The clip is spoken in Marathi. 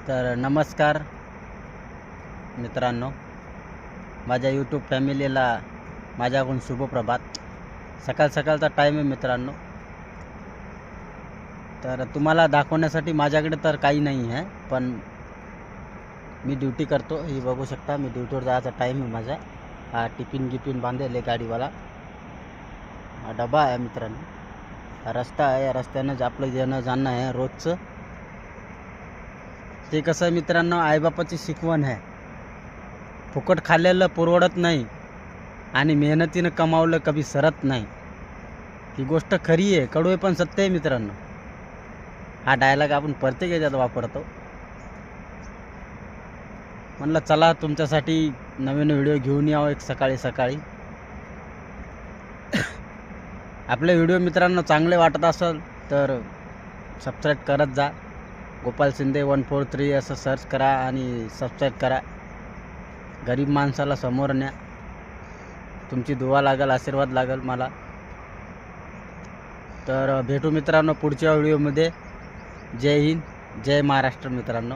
तर नमस्कार मित्रांनो, माझ्या यूट्यूब फॅमिलीला माझ्याकडून शुभप्रभात. सकाळचा टाईम आहे मित्रांनो. तर तुम्हाला दाखवण्यासाठी माझ्याकडे तर काही नाही आहे, पण मी ड्युटी करतो. ही बघू शकता, मी ड्युटीवर जायचा टाईम आहे माझा. हा टिफिन बांधलेले गाडीवाला, हा डबा आहे मित्रांनो. हा रस्ता आहे, या रस्त्यानंच आपलं येणं जाणं आहे रोजचं. ते कसं मित्रांनो, आईबापाची शिकवण आहे. फुकट खाल्लेलं परवडत नाही आणि मेहनतीनं कमावलं कधी सरत नाही. ही गोष्ट खरी आहे, कडू आहे पण सत्य आहे मित्रांनो. हा डायलॉग आपण प्रत्येक याच्यात वापरतो. म्हणलं चला तुमच्यासाठी नवीन व्हिडिओ घेऊन यावं एक सकाळी. आपले व्हिडिओ मित्रांनो चांगले वाटत असेल तर सबस्क्राईब करत जा. गोपाल शिंदे 143 असं सर्च करा आणि सबस्क्राईब करा. गरीब माणसाला समोर न्या. तुमची दुआ लागेल, आशीर्वाद लागेल मला. तर भेटू मित्रांनो पुढच्या व्हिडिओमध्ये. जय हिंद, जय महाराष्ट्र मित्रांनो.